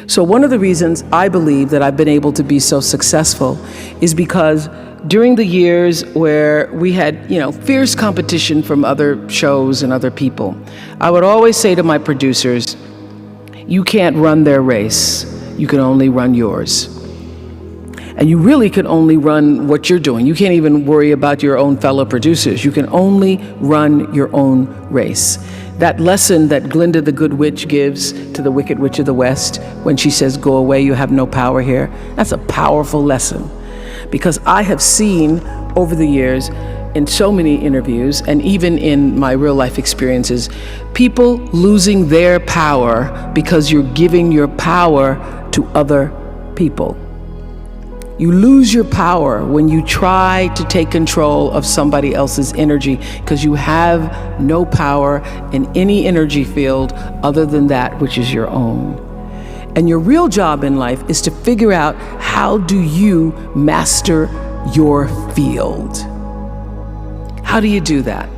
So one of the reasons I believe that I've been able to be so successful is because during the years where we had, fierce competition from other shows and other people, I would always say to my producers, you can't run their race, you can only run yours. And you really can only run what you're doing. You can't even worry about your own fellow producers. You can only run your own race. That lesson that Glinda the Good Witch gives to the Wicked Witch of the West when she says, go away, you have no power here, that's a powerful lesson. Because I have seen over the years in so many interviews and even in my real life experiences, people losing their power because you're giving your power to other people. You lose your power when you try to take control of somebody else's energy because you have no power in any energy field other than that which is your own. And your real job in life is to figure out, how do you master your field? How do you do that?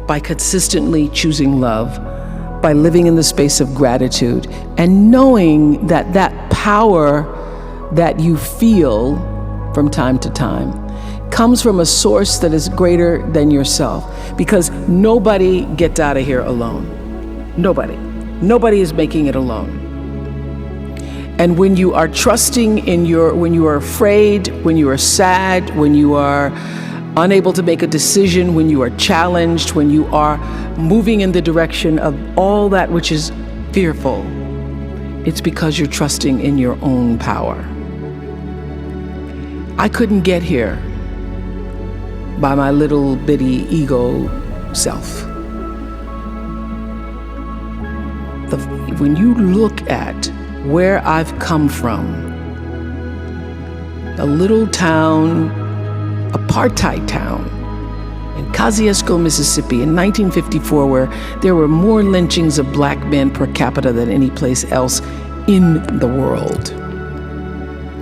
By consistently choosing love, by living in the space of gratitude, and knowing that that power that you feel from time to time comes from a source that is greater than yourself. Because nobody gets out of here alone. Nobody is making it alone. And when you are trusting when you are afraid, when you are sad, when you are unable to make a decision, when you are challenged, when you are moving in the direction of all that which is fearful, it's because you're trusting in your own power. I couldn't get here by my little bitty ego self. When you look at where I've come from, a little town, apartheid town in Kosciuszko, Mississippi in 1954, where there were more lynchings of black men per capita than any place else in the world,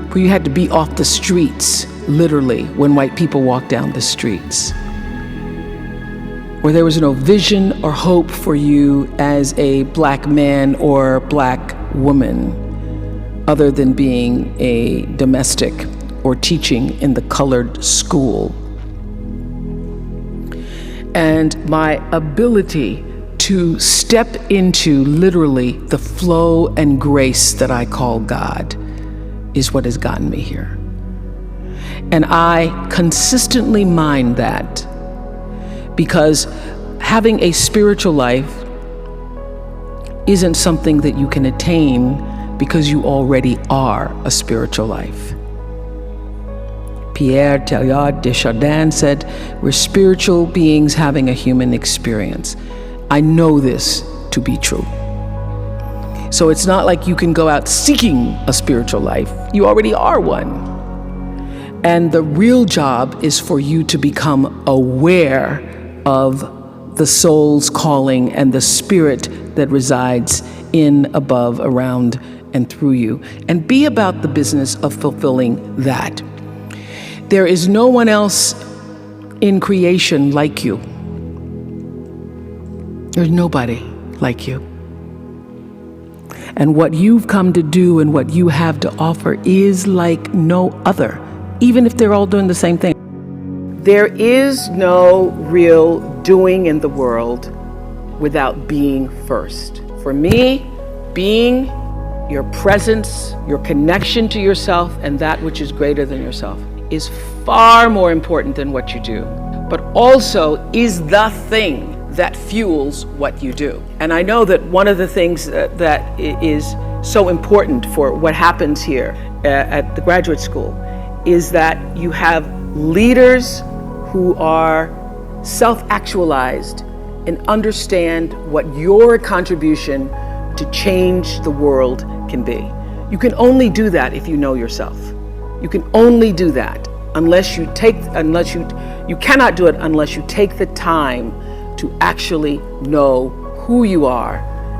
where you had to be off the streets, literally, when white people walked down the streets, where there was no vision or hope for you as a black man or black woman other than being a domestic or teaching in the colored school. And my ability to step into literally the flow and grace that I call God is what has gotten me here. And I consistently mind that, because having a spiritual life isn't something that you can attain because you already are a spiritual life. Pierre Teilhard de Chardin said, we're spiritual beings having a human experience. I know this to be true. So it's not like you can go out seeking a spiritual life. You already are one. And the real job is for you to become aware of the soul's calling and the spirit that resides in, above, around, and through you, and be about the business of fulfilling that. There is no one else in creation like you. There's nobody like you. And what you've come to do and what you have to offer is like no other, even if they're all doing the same thing. There is no real doing in the world without being first. For me, being, your presence, your connection to yourself and that which is greater than yourself is far more important than what you do, but also is the thing that fuels what you do. And I know that one of the things that is so important for what happens here at the graduate school is that you have leaders who are self-actualized and understand what your contribution to change the world can be. You can only do that if you know yourself. You can only do that unless you cannot do it unless you take the time to actually know who you are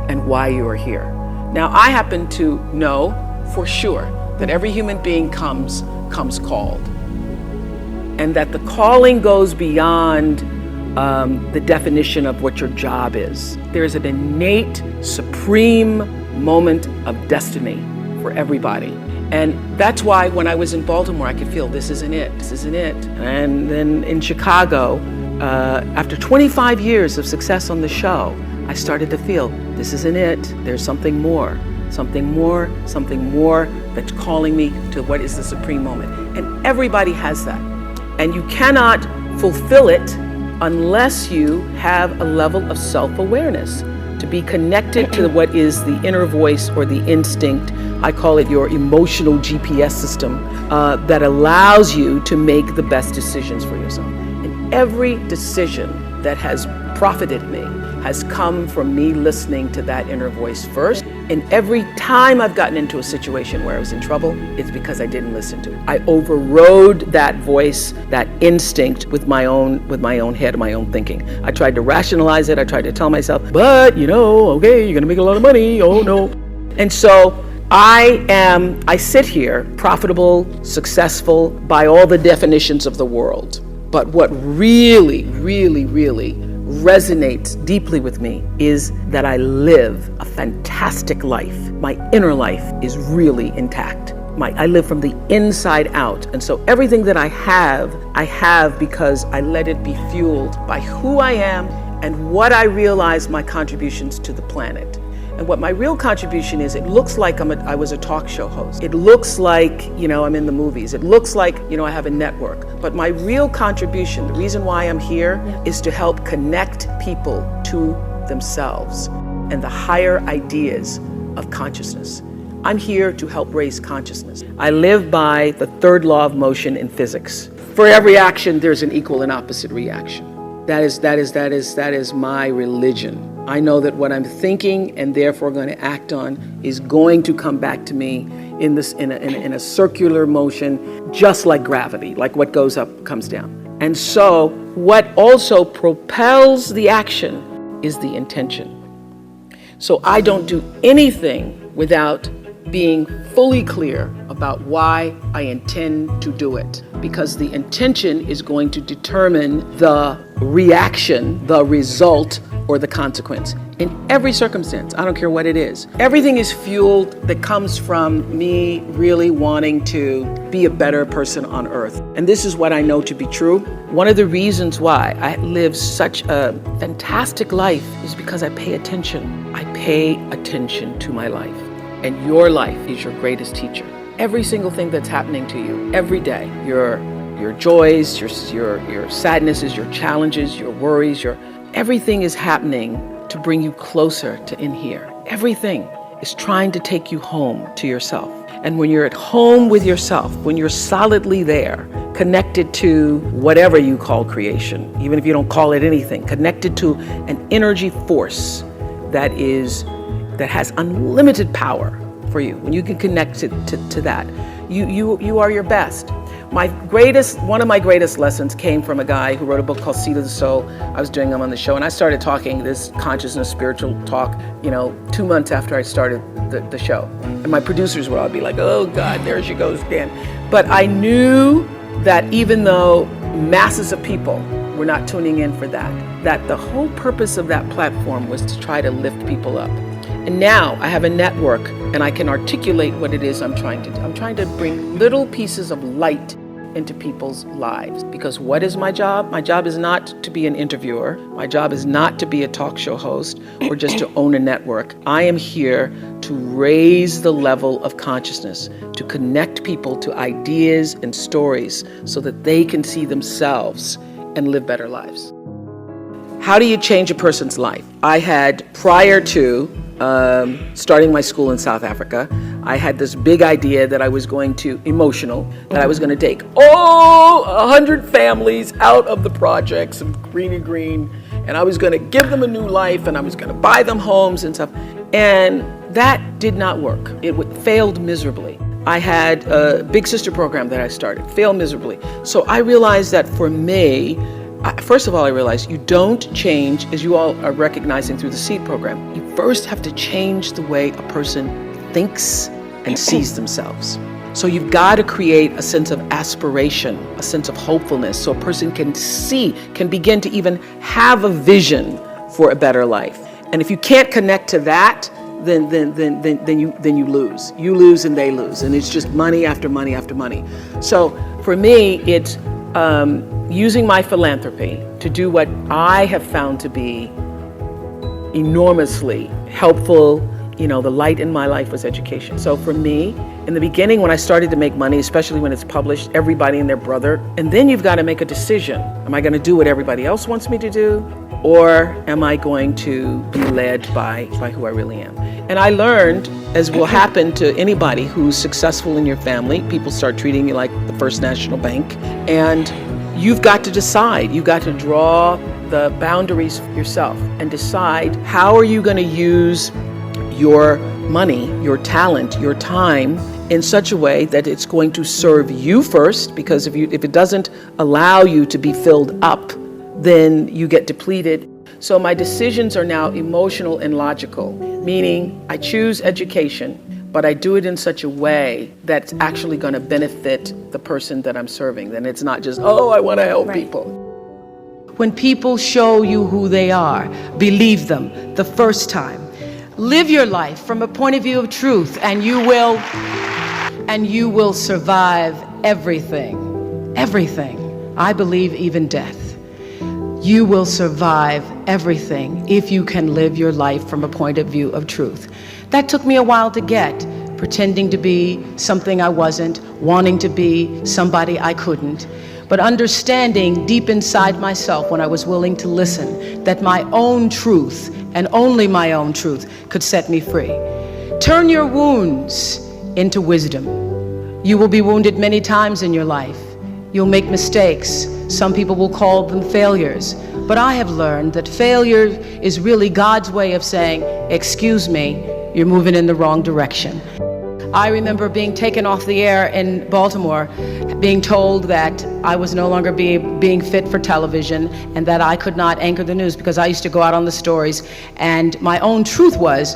and why you are here. Now, I happen to know for sure that every human being comes called, and that the calling goes beyond the definition of what your job is. There is an innate, supreme moment of destiny for everybody. And that's why when I was in Baltimore, I could feel this isn't it. And then in Chicago, after 25 years of success on the show, I started to feel this isn't it. There's something more that's calling me to what is the supreme moment. And everybody has that. And you cannot fulfill it unless you have a level of self-awareness, to be connected to what is the inner voice or the instinct. I call it your emotional GPS system that allows you to make the best decisions for yourself. And every decision that has profited me has come from me listening to that inner voice first. And every time I've gotten into a situation where I was in trouble, it's because I didn't listen to it. I overrode that voice, that instinct with my own head, my own thinking. I tried to rationalize it. I tried to tell myself, but okay, you're gonna make a lot of money. Oh no. And so I sit here profitable, successful by all the definitions of the world. But what really, really, really resonates deeply with me is that I live a fantastic life. My inner life is really intact. I live from the inside out. And so everything that I have because I let it be fueled by who I am and what I realize my contributions to the planet. And what my real contribution is, it looks like I was a talk show host. It looks like, I'm in the movies. It looks like, I have a network. But my real contribution, the reason why I'm here, is to help connect people to themselves and the higher ideas of consciousness. I'm here to help raise consciousness. I live by the third law of motion in physics. For every action, there's an equal and opposite reaction. That is my religion. I know that what I'm thinking and therefore going to act on is going to come back to me in a circular motion, just like gravity, like what goes up comes down. And so what also propels the action is the intention. So I don't do anything without being fully clear about why I intend to do it, because the intention is going to determine the reaction, the result, or the consequence in every circumstance. I don't care what it is. Everything is fueled that comes from me really wanting to be a better person on earth. And this is what I know to be true. One of the reasons why I live such a fantastic life is because I pay attention. I pay attention to my life. And your life is your greatest teacher. Every single thing that's happening to you every day, your joys, your sadnesses, your challenges, your worries, everything is happening to bring you closer to in here. Everything is trying to take you home to yourself. And when you're at home with yourself, when you're solidly there, connected to whatever you call creation, even if you don't call it anything, connected to an energy force that has unlimited power for you, when you can connect to that, you are your best. One of my greatest lessons came from a guy who wrote a book called Seed of the Soul. I was doing him on the show, and I started talking this consciousness, spiritual talk, 2 months after I started the show. And my producers would all be like, oh God, there she goes again. But I knew that even though masses of people were not tuning in for that the whole purpose of that platform was to try to lift people up. And now I have a network and I can articulate what it is I'm trying to do. I'm trying to bring little pieces of light into people's lives. Because what is my job? My job is not to be an interviewer. My job is not to be a talk show host or just to own a network. I am here to raise the level of consciousness, to connect people to ideas and stories so that they can see themselves and live better lives. How do you change a person's life? I had, prior to starting my school in South Africa, I had this big idea that I was going to, that I was going to take 100 families out of the projects of Green, and I was going to give them a new life, and I was going to buy them homes and stuff. And that did not work. It failed miserably. I had a Big Sister program that I started, failed miserably. So I realized that for me, first of all, I realized you don't change, as you all are recognizing through the SEED program, you first have to change the way a person thinks and sees themselves. So you've got to create a sense of aspiration, a sense of hopefulness, so a person can begin to even have a vision for a better life. And if you can't connect to that, then you lose. You lose and they lose, and it's just money after money after money. So for me, it's using my philanthropy to do what I have found to be enormously helpful. The light in my life was education. So for me, in the beginning, when I started to make money, especially when it's published, everybody and their brother, and then you've got to make a decision. Am I going to do what everybody else wants me to do? Or am I going to be led by who I really am? And I learned, as will happen to anybody who's successful in your family, people start treating you like the First National Bank, and you've got to decide. You've got to draw the boundaries yourself and decide how are you going to use your money, your talent, your time in such a way that it's going to serve you first, because if it doesn't allow you to be filled up, then you get depleted. So my decisions are now emotional and logical, meaning I choose education, but I do it in such a way that's actually going to benefit the person that I'm serving. Then it's not just, I want to help people. When people show you who they are, believe them the first time. Live your life from a point of view of truth, and you will survive everything. Everything. I believe even death. You will survive everything if you can live your life from a point of view of truth. That took me a while to get, pretending to be something I wasn't, wanting to be somebody I couldn't, but understanding deep inside myself when I was willing to listen that my own truth, and only my own truth, could set me free. Turn your wounds into wisdom. You will be wounded many times in your life. You'll make mistakes. Some people will call them failures. But I have learned that failure is really God's way of saying, excuse me, you're moving in the wrong direction. I remember being taken off the air in Baltimore, being told that I was no longer being fit for television and that I could not anchor the news because I used to go out on the stories. And my own truth was,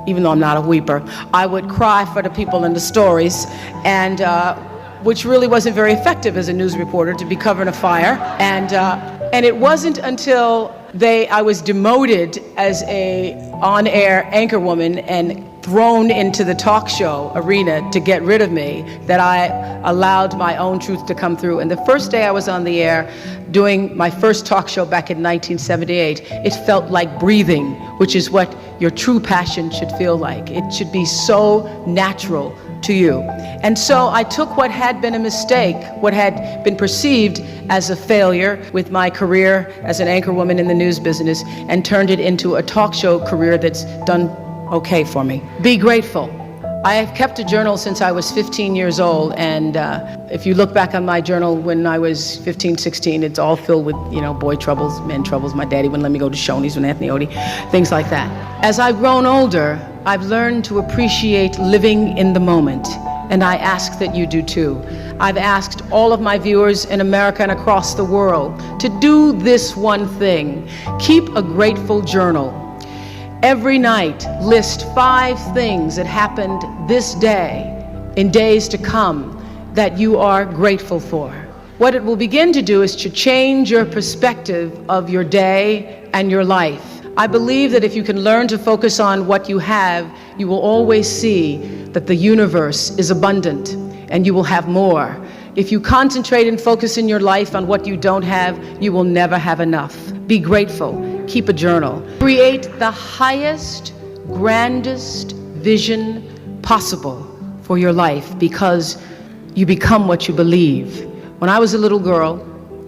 even though I'm not a weeper, I would cry for the people in the stories, and which really wasn't very effective as a news reporter, to be covering a fire. And it wasn't until I was demoted as a on-air anchor woman and thrown into the talk show arena to get rid of me that I allowed my own truth to come through. And the first day I was on the air doing my first talk show back in 1978, it felt like breathing, which is what your true passion should feel like. It should be so natural to you. And so I took what had been a mistake, what had been perceived as a failure with my career as an anchor woman in the news business, and turned it into a talk show career that's done okay for me. Be grateful. I have kept a journal since I was 15 years old, and if you look back on my journal when I was 15, 16, it's all filled with, boy troubles, men troubles. My daddy wouldn't let me go to Shoney's with Anthony Odie, things like that. As I've grown older, I've learned to appreciate living in the moment, and I ask that you do too. I've asked all of my viewers in America and across the world to do this one thing. Keep a grateful journal. Every night, list 5 things that happened this day, in days to come, that you are grateful for. What it will begin to do is to change your perspective of your day and your life. I believe that if you can learn to focus on what you have, you will always see that the universe is abundant and you will have more. If you concentrate and focus in your life on what you don't have, you will never have enough. Be grateful. Keep a journal. Create the highest, grandest vision possible for your life, because you become what you believe. When I was a little girl,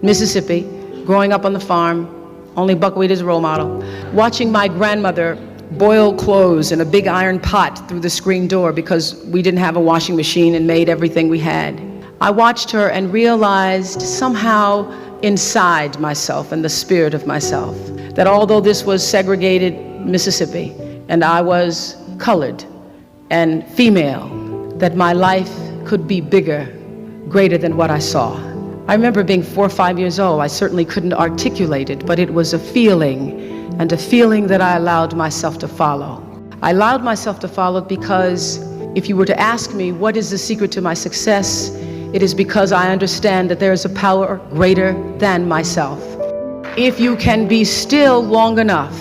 Mississippi, growing up on the farm, only buckwheat as a role model, watching my grandmother boil clothes in a big iron pot through the screen door because we didn't have a washing machine and made everything we had. I watched her and realized somehow inside myself and the spirit of myself that although this was segregated Mississippi and I was colored and female, that my life could be bigger, greater than what I saw. I remember being 4 or 5 years old. I certainly couldn't articulate it, but it was a feeling, and a feeling that I allowed myself to follow. I allowed myself to follow because if you were to ask me what is the secret to my success, it is because I understand that there is a power greater than myself. If you can be still long enough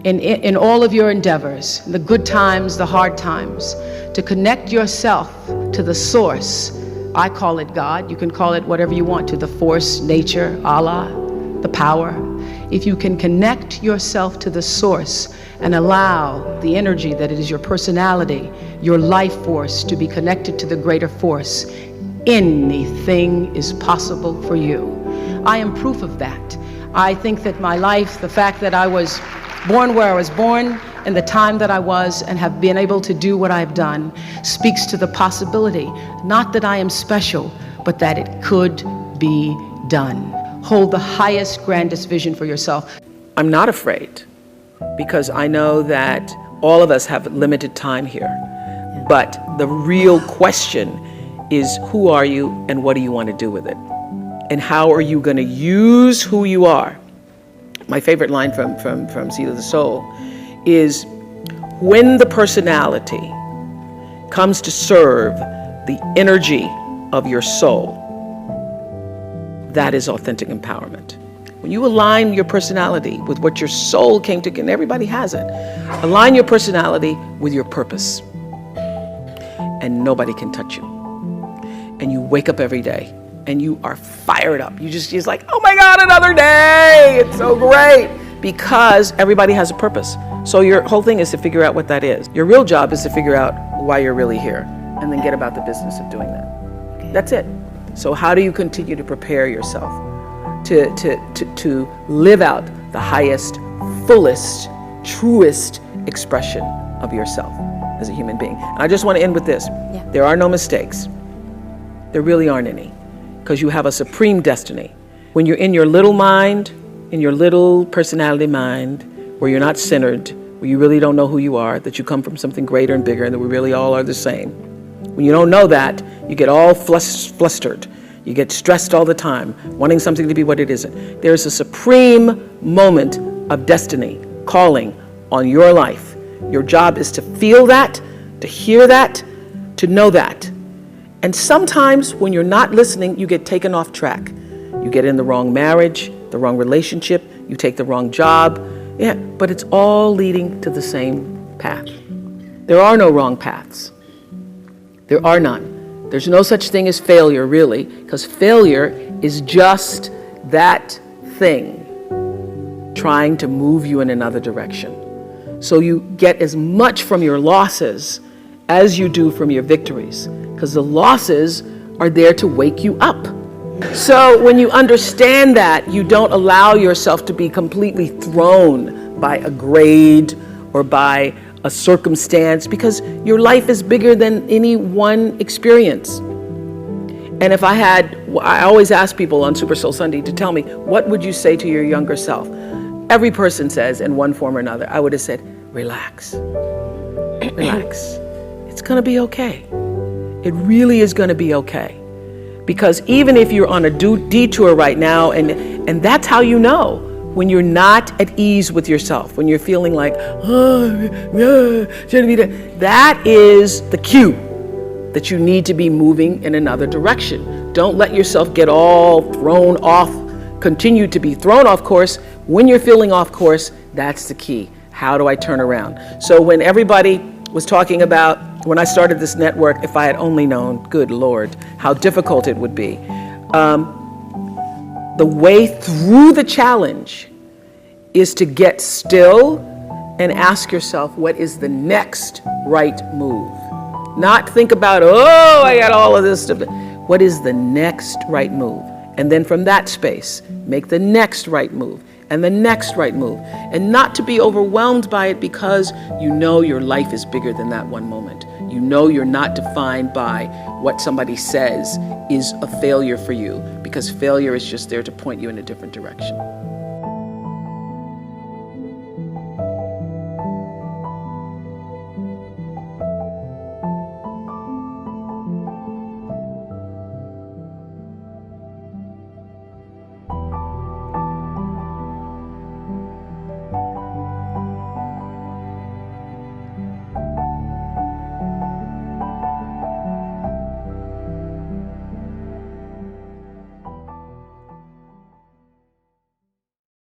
in all of your endeavors, the good times, the hard times, to connect yourself to the source. I call it God. You can call it whatever you want to, the force, nature, Allah, the power. If you can connect yourself to the source and allow the energy that it is your personality, your life force, to be connected to the greater force, anything is possible for you. I am proof of that. I think that my life, the fact that I was born where I was born and the time that I was and have been able to do what I've done, speaks to the possibility, not that I am special, but that it could be done. Hold the highest, grandest vision for yourself. I'm not afraid, because I know that all of us have limited time here. But the real question is, who are you and what do you want to do with it? And how are you going to use who you are? My favorite line from Seed of the Soul is, when the personality comes to serve the energy of your soul, that is authentic empowerment. When you align your personality with what your soul came to, and everybody has it, align your personality with your purpose, and nobody can touch you. And you wake up every day and you are fired up. You're like, oh my God, another day. It's so great. Because everybody has a purpose. So your whole thing is to figure out what that is. Your real job is to figure out why you're really here, and then get about the business of doing that. Okay. That's it. So how do you continue to prepare yourself to live out the highest, fullest, truest expression of yourself as a human being? And I just want to end with this. Yeah. There are no mistakes. There really aren't any, because you have a supreme destiny. When you're in your little mind, in your little personality mind, where you're not centered, where you really don't know who you are, that you come from something greater and bigger, and that we really all are the same. When you don't know that, you get all flustered. You get stressed all the time, wanting something to be what it isn't. There's a supreme moment of destiny calling on your life. Your job is to feel that, to hear that, to know that. And sometimes when you're not listening, you get taken off track. You get in the wrong marriage, the wrong relationship, you take the wrong job. Yeah, but it's all leading to the same path. There are no wrong paths. There are none. There's no such thing as failure, really, because failure is just that thing trying to move you in another direction. So you get as much from your losses as you do from your victories, because the losses are there to wake you up. So when you understand that, you don't allow yourself to be completely thrown by a grade or by a circumstance, because your life is bigger than any one experience. And if I always ask people on Super Soul Sunday to tell me, what would you say to your younger self? Every person says in one form or another, I would have said, relax, relax. It's going to be okay. It really is going to be okay. Because even if you're on a detour right now, and that's how you know when you're not at ease with yourself, when you're feeling like, shouldn't be that is the cue that you need to be moving in another direction. Don't let yourself get all thrown off, continue to be thrown off course. When you're feeling off course, that's the key. How do I turn around? So when everybody was talking about, when I started this network, if I had only known, good Lord, how difficult it would be. The way through the challenge is to get still and ask yourself, what is the next right move? Not think about, oh, I got all of this stuff. What is the next right move? And then from that space, make the next right move and the next right move. And not to be overwhelmed by it, because you know your life is bigger than that one moment. You know you're not defined by what somebody says is a failure for you, because failure is just there to point you in a different direction.